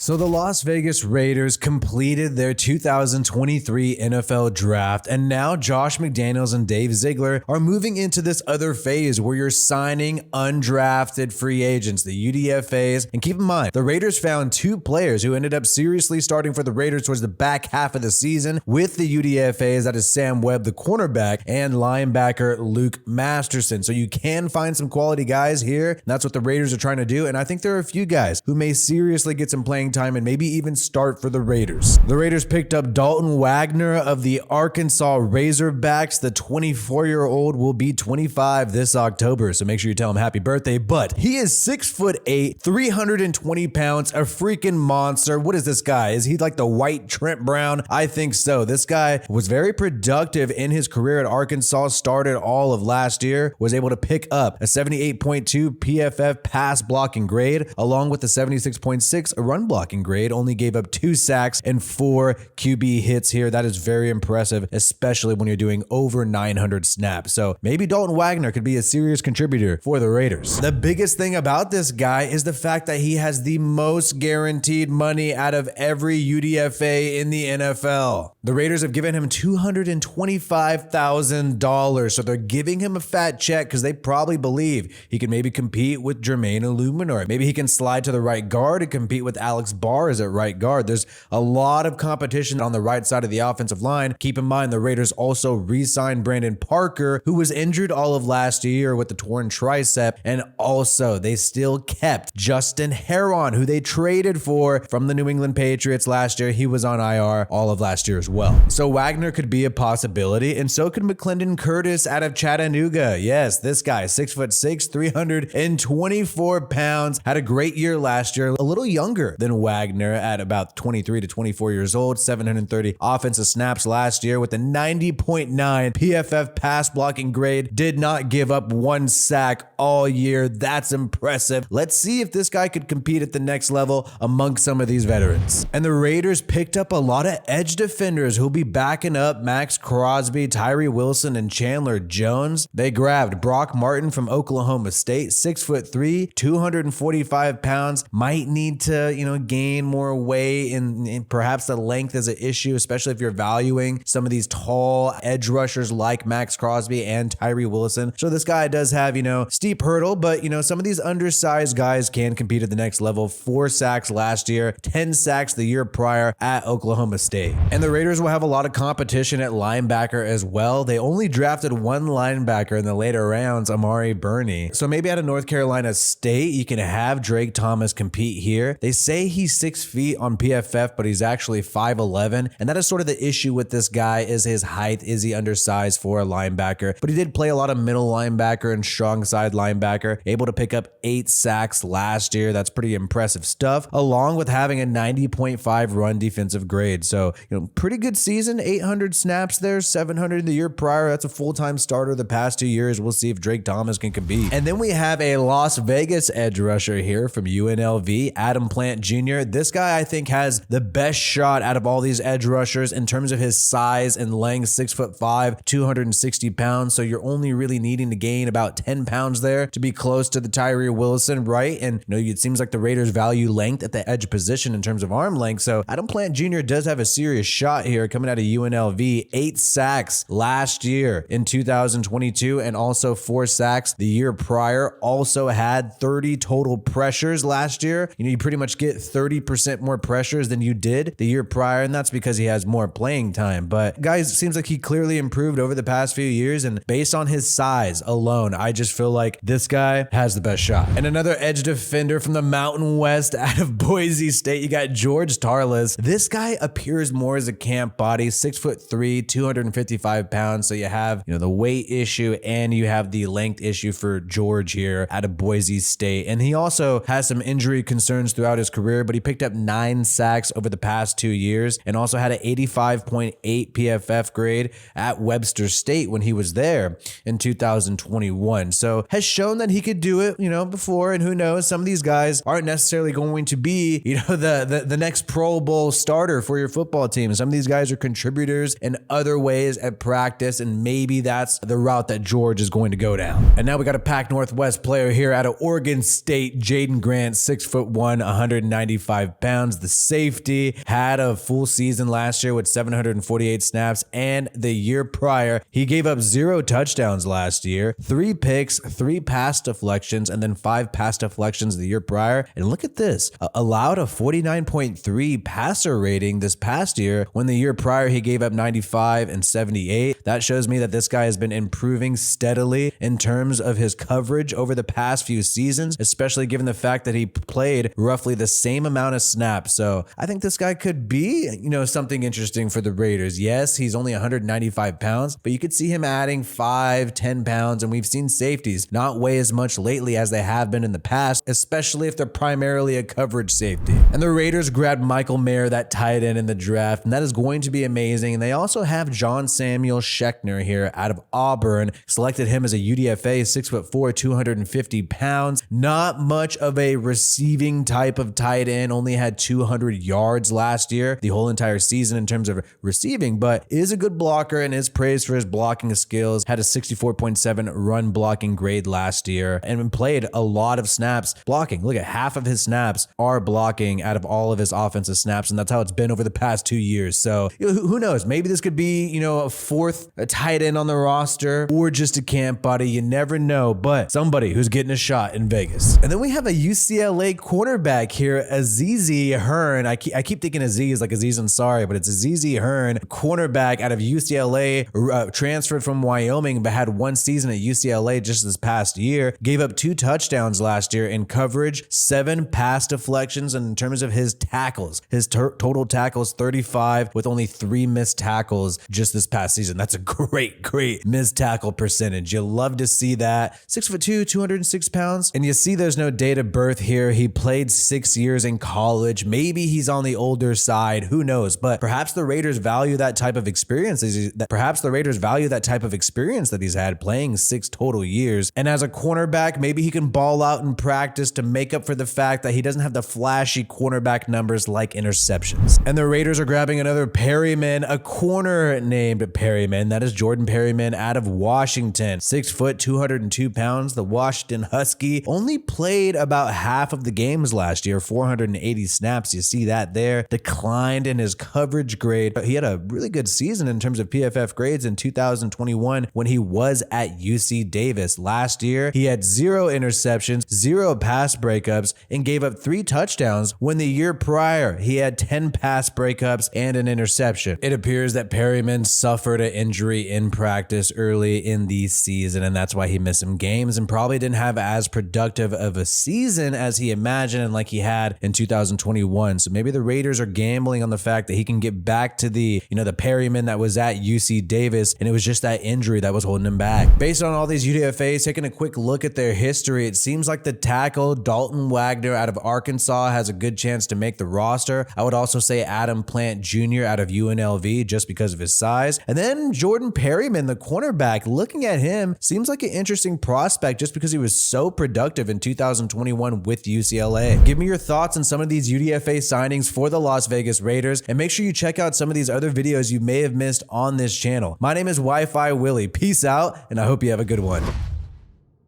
So the Las Vegas Raiders completed their 2023 NFL draft, and now Josh McDaniels and Dave Ziegler are moving into this other phase where you're signing undrafted free agents, the UDFAs. And keep in mind, the Raiders found two players who ended up seriously starting for the Raiders towards the back half of the season with the UDFAs. That is Sam Webb, the cornerback, and linebacker Luke Masterson. So you can find some quality guys here. And that's what the Raiders are trying to do. And I think there are a few guys who may seriously get some playing time and maybe even start for the Raiders. The Raiders picked up Dalton Wagner of the Arkansas Razorbacks. The 24-year-old will be 25 this October, so make sure you tell him happy birthday. But he is 6'8", 320 pounds, a freaking monster. What is this guy? Is he like the white Trent Brown? I think so. This guy was very productive in his career at Arkansas, started all of last year, was able to pick up a 78.2 PFF pass blocking grade, along with the 76.6 run blocking grade. Only gave up 2 sacks and 4 QB hits here. That is very impressive, especially when you're doing over 900 snaps. So maybe Dalton Wagner could be a serious contributor for the Raiders. The biggest thing about this guy is the fact that he has the most guaranteed money out of every UDFA in the NFL. The Raiders have given him $225,000, so they're giving him a fat check because they probably believe he can maybe compete with Jermaine Illuminor. Maybe he can slide to the right guard and compete with Alex Barr as at right guard. There's a lot of competition on the right side of the offensive line. Keep in mind, the Raiders also re-signed Brandon Parker, who was injured all of last year with the torn tricep, and also they still kept Justin Herron, who they traded for from the New England Patriots last year. He was on IR all of last year as well. So Wagner could be a possibility, and so could McClendon Curtis out of Chattanooga. Yes, this guy, 6'6", 324 pounds, had a great year last year, a little younger than Wagner at about 23 to 24 years old, 730 offensive snaps last year with a 90.9 PFF pass blocking grade, did not give up 1 sack all year. That's impressive. Let's see if this guy could compete at the next level among some of these veterans. And the Raiders picked up a lot of edge defenders who'll be backing up Max Crosby, Tyree Wilson, and Chandler Jones. They grabbed Brock Martin from Oklahoma State, 6'3", 245 pounds, might need to, gain more weight, and perhaps the length is an issue, especially if you're valuing some of these tall edge rushers like Max Crosby and Tyree Wilson. So this guy does have, steep hurdle, but some of these undersized guys can compete at the next level. 4 sacks last year, 10 sacks the year prior at Oklahoma State. And the Raiders will have a lot of competition at linebacker as well. They only drafted 1 linebacker in the later rounds, Amari Burney. So maybe out of North Carolina State, you can have Drake Thomas compete here. They say he's 6 feet on PFF, but he's actually 5'11", and that is sort of the issue with this guy, is his height. Is he undersized for a linebacker? But he did play a lot of middle linebacker and strong side linebacker, able to pick up 8 sacks last year. That's pretty impressive stuff, along with having a 90.5 run defensive grade. So, pretty good season, 800 snaps there, 700 the year prior. That's a full-time starter the past 2 years. We'll see if Drake Thomas can compete. And then we have a Las Vegas edge rusher here from UNLV, Adam Plant Jr. This guy, I think, has the best shot out of all these edge rushers in terms of his size and length, 6'5", 260 pounds. So you're only really needing to gain about 10 pounds there to be close to the Tyree Wilson, right? And it seems like the Raiders value length at the edge position in terms of arm length. So Adam Plant Jr. does have a serious shot here coming out of UNLV. 8 sacks last year in 2022, and also 4 sacks the year prior. Also had 30 total pressures last year. You pretty much get 30% more pressures than you did the year prior, and that's because he has more playing time. But guys, it seems like he clearly improved over the past few years, and based on his size alone, I just feel like this guy has the best shot. And another edge defender from the Mountain West out of Boise State, you got George Tarlas. This guy appears more as a camp body, 6'3", 255 pounds. So you have, the weight issue, and you have the length issue for George here out of Boise State. And he also has some injury concerns throughout his career, but he picked up 9 sacks over the past 2 years, and also had an 85.8 PFF grade at Webster State when he was there in 2021. So has shown that he could do it, before, and who knows, some of these guys aren't necessarily going to be, the next Pro Bowl starter for your football team. Some of these guys are contributors in other ways at practice, and maybe that's the route that George is going to go down. And now we got a Pac Northwest player here out of Oregon State, Jaydon Grant, 6'1", 190 195 pounds. The safety had a full season last year with 748 snaps, and the year prior, he gave up 0 touchdowns last year, 3 picks, 3 pass deflections, and then 5 pass deflections the year prior. And look at this, allowed a 49.3 passer rating this past year when the year prior he gave up 95 and 78. That shows me that this guy has been improving steadily in terms of his coverage over the past few seasons, especially given the fact that he played roughly the same amount of snaps. So I think this guy could be, something interesting for the Raiders. Yes, he's only 195 pounds, but you could see him adding 5-10 pounds, and we've seen safeties not weigh as much lately as they have been in the past, especially if they're primarily a coverage safety. And the Raiders grabbed Michael Mayer, that tight end, in the draft, and that is going to be amazing. And they also have Samuel Shenker here out of Auburn, selected him as a UDFA, 6'4", 250 pounds. Not much of a receiving type of tight end, only had 200 yards last year, the whole entire season in terms of receiving, but is a good blocker and is praised for his blocking skills. Had a 64.7 run blocking grade last year and played a lot of snaps blocking. Look at half of his snaps are blocking out of all of his offensive snaps, and that's how it's been over the past 2 years. So who knows? Maybe this could be, a fourth tight end on the roster or just a camp body. You never know, but somebody who's getting a shot in Vegas. And then we have a UCLA cornerback here, Azizi Hearn. I keep thinking Aziz like Aziz Ansari, but it's Azizi Hearn, cornerback out of UCLA, transferred from Wyoming, but had 1 season at UCLA just this past year. Gave up 2 touchdowns last year in coverage, 7 pass deflections, and in terms of his tackles, his total tackles 35 with only 3 missed tackles just this past season. That's a great missed tackle percentage. You love to see that. 6'2", 206 pounds. And you see there's no date of birth here. He played 6 years in college. Maybe he's on the older side. Who knows? But perhaps the Raiders value that type of experience. Perhaps the Raiders value that type of experience that he's had playing 6 total years. And as a cornerback, maybe he can ball out in practice to make up for the fact that he doesn't have the flashy cornerback numbers like interceptions. And the Raiders are grabbing another Perryman, a corner named Perryman. That is Jordan Perryman out of Washington. 6 foot, 202 pounds. The Washington Husky only played about half of the games last year, 480 snaps. You see that there. Declined in his coverage grade. He had a really good season in terms of PFF grades in 2021 when he was at UC Davis. Last year, he had 0 interceptions, 0 pass breakups, and gave up 3 touchdowns when the year prior, he had 10 pass breakups and an interception. It appears that Perryman suffered an injury in practice early in the season, and that's why he missed some games and probably didn't have as productive of a season as he imagined and like he had in 2021. So maybe the Raiders are gambling on the fact that he can get back to the Perryman that was at UC Davis, and it was just that injury that was holding him back. Based on all these UDFAs, taking a quick look at their history, it seems like the tackle Dalton Wagner out of Arkansas has a good chance to make the roster. I would also say Adam Plant Jr. out of UNLV just because of his size. And then Jordan Perryman, the cornerback, looking at him, seems like an interesting prospect just because he was so productive in 2021 with UCLA. Give me your thoughts on some of these UDFA signings for the Las Vegas Raiders, and make sure you check out some of these other videos you may have missed on this channel. My name is WiFiWillie. Peace out, and I hope you have a good one.